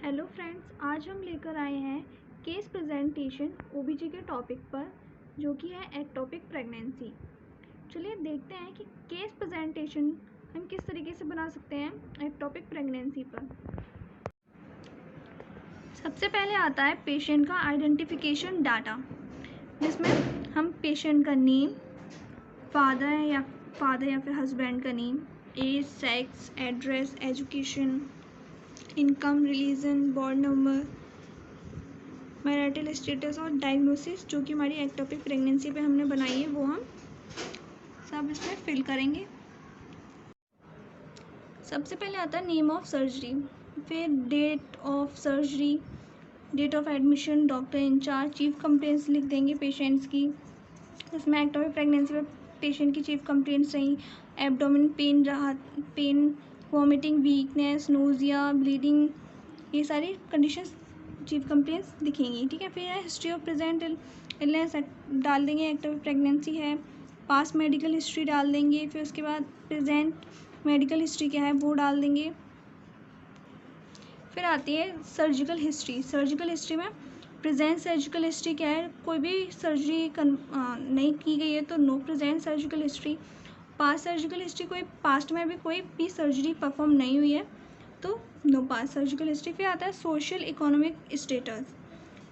Hello friends, आज हम लेकर आए हैं केस प्रेजेंटेशन ओबीजी के टॉपिक पर, जो कि है एक्टोपिक प्रेगनेंसी। चलिए देखते हैं कि केस प्रेजेंटेशन हम किस तरीके से बना सकते हैं एक्टोपिक प्रेगनेंसी पर। सबसे पहले आता है पेशेंट का आइडेंटिफिकेशन डाटा, जिसमें हम पेशेंट का नेम, फादर या फिर हस्बैंड का name, age, sex, address, education, income, religion, born number, marital status और डायग्नोसिस, जो कि हमारी एक्टोपिक प्रेगनेंसी पे हमने बनाई है, वो हम सब इसमें फिल करेंगे। सबसे पहले आता है नेम ऑफ सर्जरी, फिर date of surgery, date of admission, doctor incharge, chief complaints लिख देंगे पेशेंट्स की। इसमें एक्टोपिक प्रेगनेंसी में पेशेंट की चीफ कंप्लेंट्स रही abdomen pain, pain, vomiting, weakness, nausea, bleeding, ये सारी कंडीशंस चीफ कंप्लेंट्स दिखेंगी। ठीक है, फिर है हिस्ट्री ऑफ प्रेजेंट इलनेस डाल देंगे, एक्टोपिक प्रेगनेंसी है। पास्ट मेडिकल हिस्ट्री डाल देंगे, फिर उसके बाद प्रेजेंट मेडिकल हिस्ट्री क्या है वो डाल देंगे। फिर आती है सर्जिकल हिस्ट्री। सर्जिकल हिस्ट्री में प्रेजेंट सर्जिकल हिस्ट्री क्या है, कोई भी सर्जरी नहीं की गई है तो no present surgical history. Past surgical history, कोई पास्ट में भी कोई भी सर्जरी परफॉर्म नहीं हुई है तो नो पास्ट सर्जिकल हिस्ट्री। फिर आता है सोशल इकोनॉमिक स्टेटस,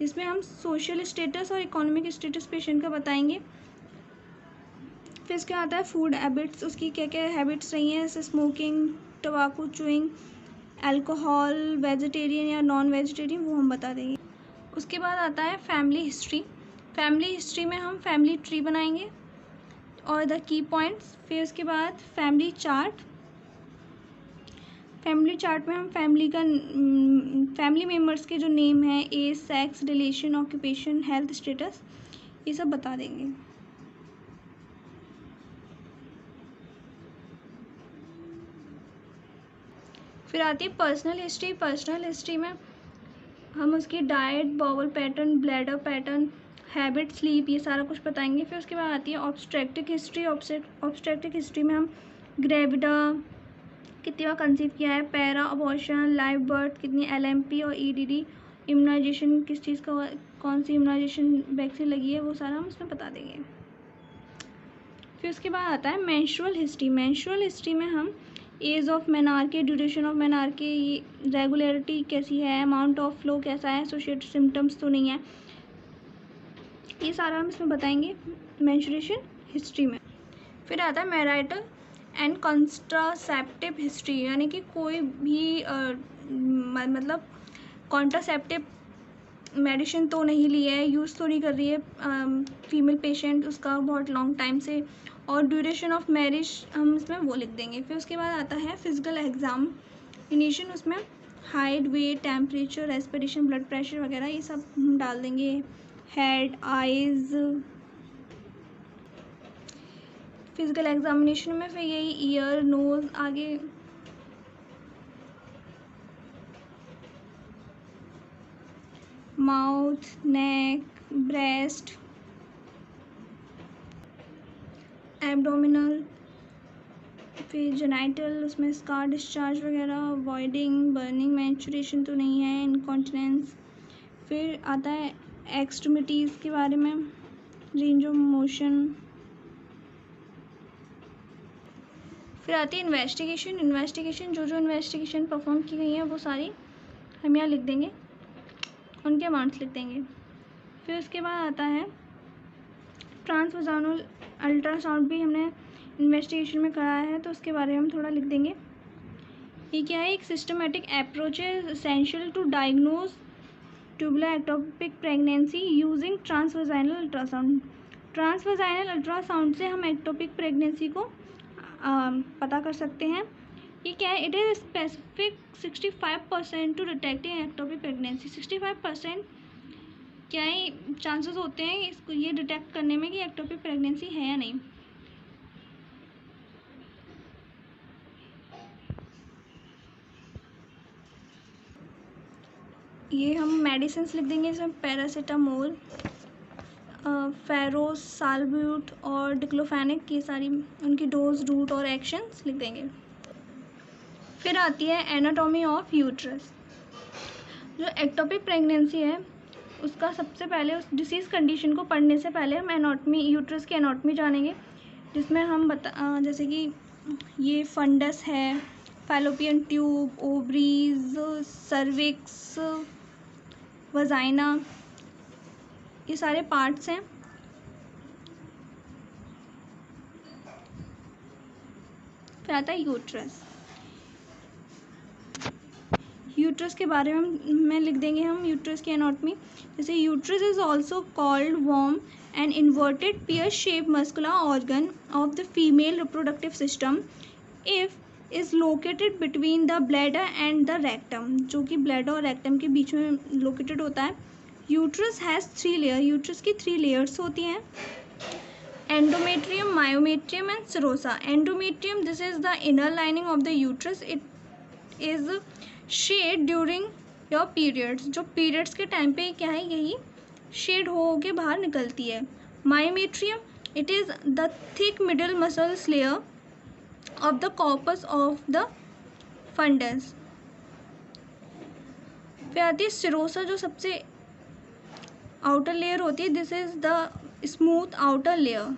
इसमें हम सोशल स्टेटस और इकोनॉमिक स्टेटस पेशेंट का बताएंगे। फिर इसके आता है फूड हैबिट्स, उसकी क्या क्या हैबिट्स रही हैं, जैसे स्मोकिंग, टबाकू, चूइंग, अल्कोहल, वेजिटेरियन या नॉन वेजिटेरियन, वो हम बता देंगे। उसके बाद आता है फैमिली हिस्ट्री। फैमिली हिस्ट्री में हम फैमिली ट्री बनाएंगे और द की पॉइंट्स। फिर उसके बाद फैमिली चार्ट। फैमिली चार्ट में हम फैमिली मेम्बर्स के जो नेम है, age, sex, relation, occupation, health status, ये सब बता देंगे। फिर आती है पर्सनल हिस्ट्री। पर्सनल हिस्ट्री में हम उसकी diet, bowel pattern, bladder pattern, habit, sleep, ये सारा कुछ बताएंगे। फिर उसके बाद आती है ऑब्स्टेट्रिक हिस्ट्री। ऑब्स्टेट्रिक हिस्ट्री में हम ग्रेविडा, कितनी बार कंसीव किया है, पैरा, अबॉर्शन, लाइव बर्थ, कितनी LMP और EDD, इम्यूनाइजेशन, किस चीज़ का, कौन सी इम्यूनाइजेशन वैक्सीन लगी है, वो सारा हम उसमें बता देंगे। फिर उसके बाद आता है मेंस्ट्रुअल हिस्ट्री। मेंस्ट्रुअल हिस्ट्री में हम age of menarche, duration of menarche, regularity कैसी है, अमाउंट ऑफ फ्लो कैसा है, एसोसिएटेड सिम्टम्स तो नहीं है, ये सारा हम इसमें बताएंगे मेंस्ट्रुएशन हिस्ट्री में। फिर आता है मैरिटल एंड कॉन्ट्रासेप्टिव हिस्ट्री, यानी कि कोई भी मतलब कॉन्ट्रासेप्टिव मेडिसिन तो नहीं ली है, यूज़ तो नहीं कर रही है फीमेल पेशेंट उसका बहुत लॉन्ग टाइम से, और ड्यूरेशन ऑफ मैरिज हम इसमें वो लिख देंगे। फिर उसके बाद आता है फिजिकल एग्जामिनेशन, उसमें height, weight, temperature, respiration, blood pressure वगैरह ये सब हम डाल देंगे। हेड, आइज़, फिजिकल एग्जामिनेशन में फिर यही ईयर, नोज, आगे माउथ, नेक, ब्रेस्ट, एब्डोमिनल, फिर जेनाइटल, उसमें स्कार डिस्चार्ज वगैरह, वॉइडिंग, बर्निंग, मैंचुरेशन तो नहीं है, इनकॉन्टिनेंस। फिर आता है एक्सट्रीमिटीज़ के बारे में, रेंज ऑफ मोशन। फिर आती है इन्वेस्टिगेशन। इन्वेस्टिगेशन, जो इन्वेस्टिगेशन परफॉर्म की गई है वो सारी हम यहाँ लिख देंगे, उनके अमाउंट्स लिख देंगे। फिर उसके बाद आता है ट्रांसवजाइनल अल्ट्रासाउंड, भी हमने इन्वेस्टिगेशन में कराया है तो उसके बारे में हम थोड़ा लिख देंगे। ये क्या है, एक सिस्टमेटिक अप्रोच है essential to diagnose tubular ectopic pregnancy using transvaginal ultrasound. Transvaginal ultrasound से हम एक्टोपिक प्रेगनेंसी को पता कर सकते हैं। ये क्या है, it is specific 65% to detecting ectopic pregnancy. 65% क्या है चांसेस होते हैं इसको ये डिटेक्ट करने में कि एक्टोपिक प्रेगनेंसी है या नहीं। ये हम मेडिसिन्स लिख देंगे, इसमें पैरासीटामोल, फेरोसाल्ब्यूट और डिक्लोफेनिक, ये सारी उनकी डोज, रूट और एक्शंस लिख देंगे। फिर आती है एनाटॉमी ऑफ यूट्रस। जो एक्टोपिक प्रेगनेंसी है उसका सबसे पहले उस डिसीज़ कंडीशन को पढ़ने से पहले हम एनाटॉमी, यूट्रस की एनाटॉमी जानेंगे, जिसमें हम जैसे कि ये फंडस है, fallopian tube, ovaries, cervix, vagina, ये सारे पार्ट्स हैं। फिर आता है यूट्रस। यूट्रस के बारे में लिख देंगे हम यूट्रस की एनाटॉमी। जैसे यूट्रस इज ऑल्सो कॉल्ड वॉर्म and inverted pear shape muscular organ of the female reproductive system if is located between the bladder and the rectum, जो कि ब्लैडर और रेक्टम के बीच में लोकेटेड होता है। यूट्रस हैज़ 3 लेयर, यूट्रस की 3 layers होती हैं, endometrium, myometrium and serosa. Endometrium, this is the inner lining of the uterus, it is shed during your periods, जो पीरियड्स के टाइम पे क्या है यही शेड हो के बाहर निकलती है। Myometrium, it is the thick middle muscles layer of the corpus of the fundus. फिर आती है सिरोसा, जो सबसे आउटर लेयर होती है, this is the smooth outer layer.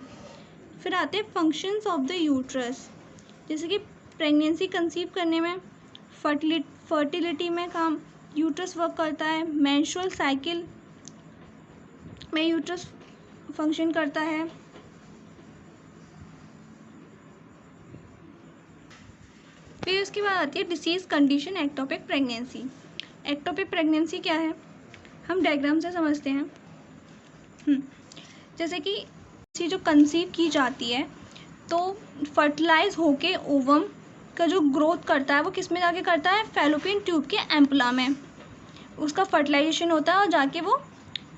फिर आते हैं फंक्शंस ऑफ द यूट्रस, जैसे कि प्रेगनेंसी कंसीव करने में, फर्टिलिटी में काम यूट्रस वर्क करता है, मेंस्ट्रुअल साइकिल में यूट्रस फंक्शन करता है। फिर उसके बाद आती है disease condition ectopic pregnancy. Ectopic pregnancy क्या है, हम डायग्राम से समझते हैं। जैसे कि जो कंसीव की जाती है तो फर्टिलाइज होके ओवम का जो ग्रोथ करता है वो किस में जाके करता है, फैलोपियन ट्यूब के एम्पुला में उसका फर्टिलाइजेशन होता है और जाके वो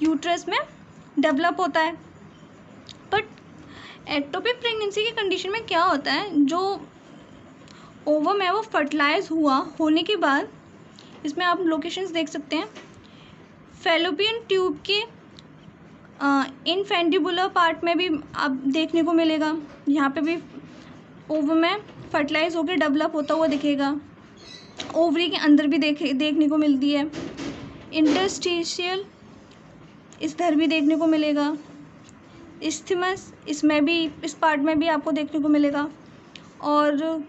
यूट्रस में डेवलप होता है। बट एक्टोपिक प्रेगनेंसी की कंडीशन में क्या होता है, जो ओवम है वो फर्टिलाइज होने के बाद, इसमें आप लोकेशंस देख सकते हैं, फैलोपियन ट्यूब के इनफेंडिबुलर पार्ट में भी आप देखने को मिलेगा, यहाँ पे भी ओवम में फर्टिलाइज होकर डेवलप होता हुआ दिखेगा। ओवरी के अंदर भी देखने को मिलती है। इंटरस्टिशियल इधर भी देखने को मिलेगा। इस्थमस, इसमें भी, इस पार्ट में भी आपको देखने को मिलेगा। और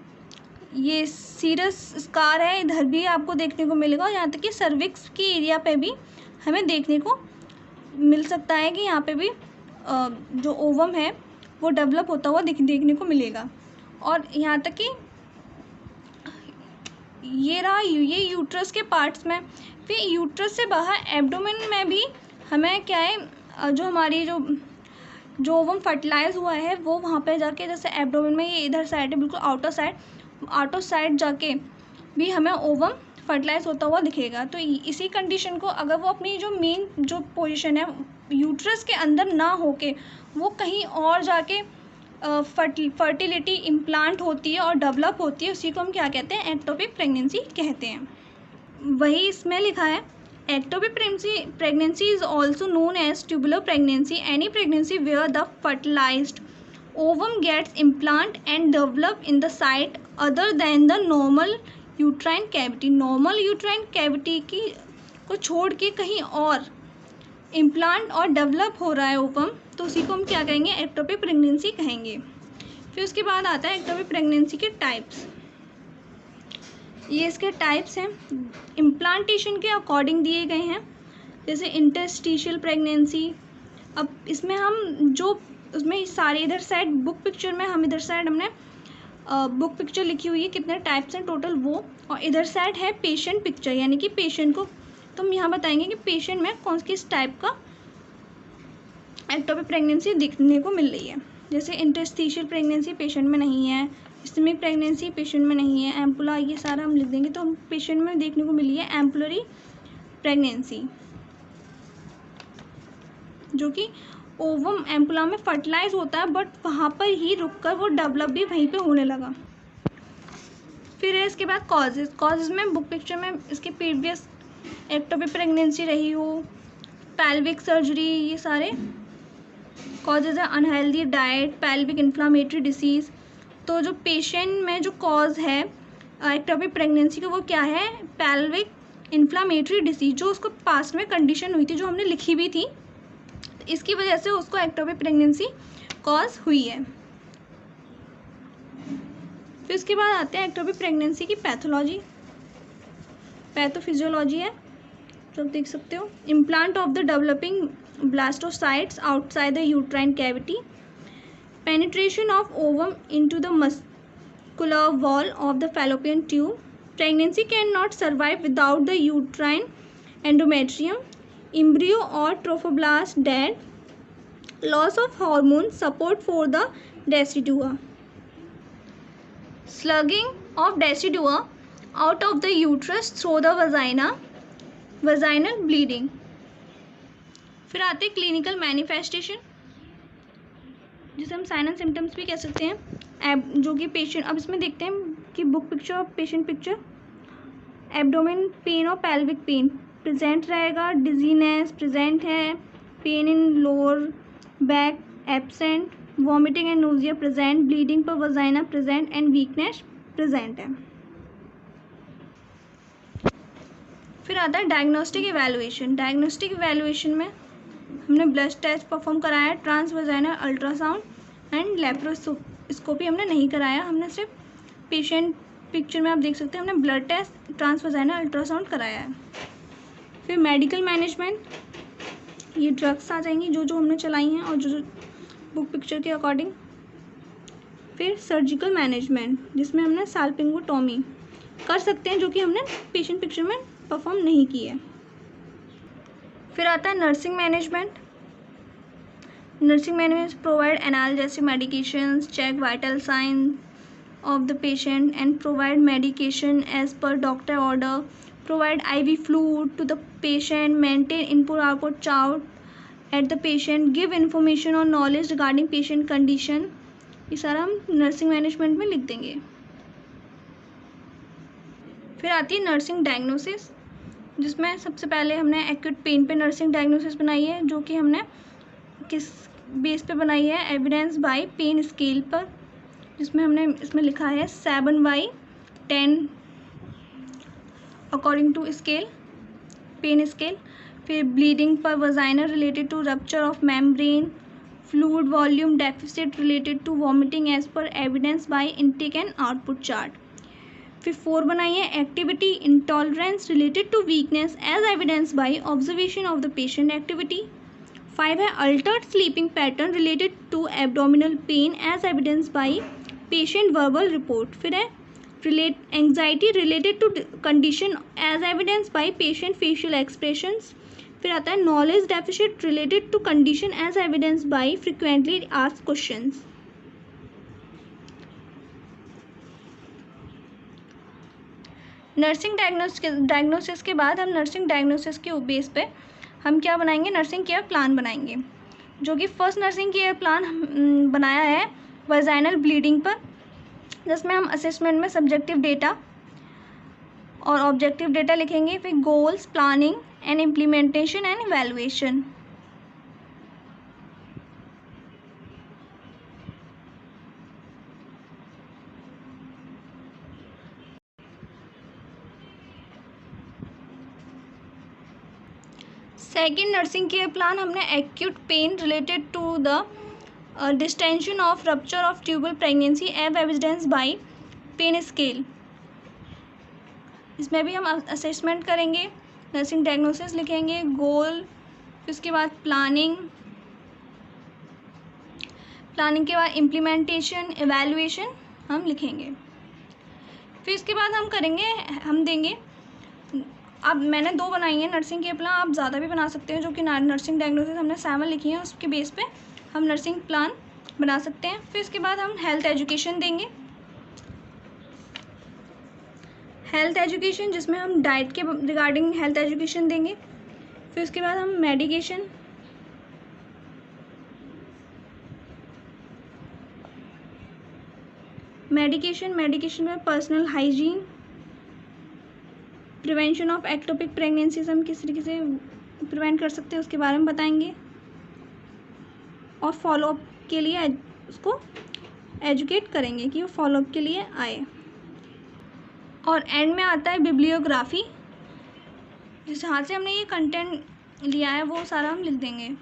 ये सीरस स्कार है, इधर भी आपको देखने को मिलेगा। और यहाँ तक कि सर्विक्स की एरिया पे भी हमें देखने को मिल सकता है कि यहाँ पे भी जो ओवम है वो डेवलप होता हुआ देखने को मिलेगा। और यहाँ तक कि ये यूट्रस के पार्ट्स में। फिर यूट्रस से बाहर एब्डोमेन में भी हमें क्या है, जो हमारी जो ओवम फर्टिलाइज हुआ है वो वहाँ पे जाके, जैसे एब्डोमेन में ये इधर साइड है बिल्कुल आउटर साइड जाके भी हमें ओवम फर्टिलाइज होता हुआ दिखेगा। तो इसी कंडीशन को अगर वो अपनी जो मेन जो पोजीशन है यूट्रस के अंदर ना होके वो कहीं और जाके फर्टिलिटी इम्प्लांट होती है और डेवलप होती है, उसी को हम क्या कहते हैं, एक्टोपिक प्रेगनेंसी कहते हैं। वही इसमें लिखा है, ectopic pregnancy is also known as tubular pregnancy, any pregnancy where the fertilised ovum gets implant and develop in the site other than the normal uterine cavity. Normal uterine cavity की को छोड़ के कहीं और इम्प्लांट और develop हो रहा है ओवम, तो उसी को हम क्या कहेंगे, एक्टोपिक प्रेगनेंसी कहेंगे। फिर उसके बाद आता है एक्टोपिक प्रेगनेंसी के टाइप्स। ये इसके टाइप्स हैं, इम्प्लांटेशन के अकॉर्डिंग दिए गए हैं। जैसे इंटरस्टिशियल प्रेगनेंसी, अब इसमें हम जो उसमें सारे इधर साइड बुक पिक्चर में हम इधर साइड हमने बुक पिक्चर लिखी हुई है कितने टाइप्स हैं टोटल वो, और इधर साइड है पेशेंट पिक्चर, यानी कि पेशेंट को तो हम यहाँ बताएंगे कि पेशेंट में कौन किस टाइप का एक्टोपिक प्रेगनेंसी दिखने को मिल रही है। जैसे इंटरस्टिशियल प्रेगनेंसी पेशेंट में नहीं है, इस्केमिक प्रेगनेंसी पेशेंट में नहीं है, एम्पुला, ये सारा हम लिख देंगे। तो हम पेशेंट में देखने को मिली है एम्पुलरी प्रेगनेंसी, जो कि ओवम एम्पुला में फर्टिलाइज होता है बट वहाँ पर ही रुककर वो डेवलप भी वहीं पे होने लगा। फिर है इसके बाद कॉजेज़ में बुक पिक्चर में इसके प्रीवियस एक्टोपिक प्रेगनेंसी रही हो, पैल्विक सर्जरी, ये सारे कॉजेज़ है। Unhealthy diet, pelvic inflammatory disease. तो जो पेशेंट में जो कॉज है एक्टोपिक प्रेगनेंसी का वो क्या है, पैल्विक इन्फ्लामेटरी डिसीज, जो उसको पास्ट में कंडीशन हुई थी, जो हमने लिखी भी थी, तो इसकी वजह से उसको एक्टोपिक प्रेगनेंसी कॉज हुई है। फिर उसके बाद आते हैं एक्टोपिक प्रेगनेंसी की पैथोलॉजी, पैथोफिजियोलॉजी है जो आप देख सकते हो। Implant of the developing blastocysts outside the uterine cavity, penetration of ovum into the muscular wall of the fallopian tube. Pregnancy cannot survive without the uterine endometrium. Embryo or trophoblast dead. Loss of hormone support for the decidua. Slugging of decidua out of the uterus through the vagina. Vaginal bleeding. फिर आते clinical manifestation, जिसे हम sign and symptoms भी कह सकते हैं। जो कि पेशेंट, अब इसमें देखते हैं कि बुक पिक्चर और पेशेंट पिक्चर। एब्डोमेन पेन और पेल्विक पेन प्रेजेंट रहेगा, डिजीनेस प्रेजेंट है, pain in lower back absent, vomiting and nausea present, bleeding per vagina present and weakness present है। फिर आता है डायग्नोस्टिक इवैल्यूएशन। डायग्नोस्टिक इवैल्यूएशन में हमने ब्लड टेस्ट परफॉर्म कराया, transvaginal ultrasound and laparoscopy हमने नहीं कराया, हमने सिर्फ पेशेंट पिक्चर में आप देख सकते हैं हमने blood test, transvaginal ultrasound कराया है। फिर मेडिकल मैनेजमेंट, ये ड्रग्स आ जाएंगी जो जो हमने चलाई हैं और जो बुक पिक्चर के अकॉर्डिंग। फिर सर्जिकल मैनेजमेंट, जिसमें हमने साल्पिंगोटॉमी कर सकते हैं, जो कि हमने पेशेंट पिक्चर में परफॉर्म नहीं की है। फिर आता है nursing management. Nursing management provide analgesic medications, check vital sign of the patient and provide medication as per doctor order, provide IV fluid to the patient, maintain input output chart at the patient, give information और knowledge regarding patient condition. ये सारा हम nursing management में लिख देंगे। फिर आती है नर्सिंग डायग्नोसिस, जिसमें सबसे पहले हमने एक्यूट पेन पे नर्सिंग डायग्नोसिस बनाई है, जो कि हमने किस बेस पे बनाई है, एविडेंस बाय पेन स्केल पर, जिसमें हमने इसमें लिखा है 7/10 according to scale, pain scale. फिर bleeding per vaginal related to rupture of membrane, fluid volume deficit related to vomiting as per evidence by intake and output chart. फिर 4 बनाई है activity intolerance related to weakness as evidence by observation of the patient activity. 5 है altered sleeping pattern related to abdominal pain as evidence by patient verbal report. फिर है anxiety related to condition as evidence by patient facial expressions. फिर आता है knowledge deficit related to condition as evidence by frequently asked questions. Nursing diagnosis के बाद हम nursing diagnosis के base पे हम क्या बनाएंगे, नर्सिंग केयर प्लान बनाएंगे, जो कि फर्स्ट नर्सिंग केयर प्लान बनाया है वजाइनल ब्लीडिंग पर, जिसमें हम असेसमेंट में सब्जेक्टिव डेटा और ऑब्जेक्टिव डेटा लिखेंगे। फिर goals, planning and implementation and evaluation. Second nursing care plan हमने acute pain related to the distension of rupture of tubal pregnancy as evidence by pain scale. इसमें भी हम assessment करेंगे, nursing diagnosis लिखेंगे, गोल, फिर उसके बाद प्लानिंग के बाद इम्प्लीमेंटेशन, इवैल्यूएशन हम लिखेंगे। फिर इसके बाद हम देंगे, अब मैंने 2 बनाई हैं नर्सिंग के प्लान, आप ज़्यादा भी बना सकते हैं, जो कि नर्सिंग डायग्नोसिस हमने 7 लिखी है, उसके बेस पे हम नर्सिंग प्लान बना सकते हैं। फिर इसके बाद हम हेल्थ एजुकेशन देंगे, हेल्थ एजुकेशन जिसमें हम डाइट के रिगार्डिंग हेल्थ एजुकेशन देंगे। फिर उसके बाद हम मेडिकेशन में personal hygiene, prevention of ectopic pregnancies हम किस तरीके से प्रिवेंट कर सकते हैं उसके बारे में बताएंगे, और फॉलोअप के लिए उसको एजुकेट करेंगे कि वो फॉलोअप के लिए आए। और एंड में आता है बिब्लियोग्राफी, जहाँ से हमने ये कंटेंट लिया है वो सारा हम लिख देंगे।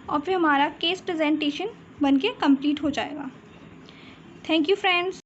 और फिर हमारा केस प्रेजेंटेशन बनके कंप्लीट हो जाएगा। Thank you friends.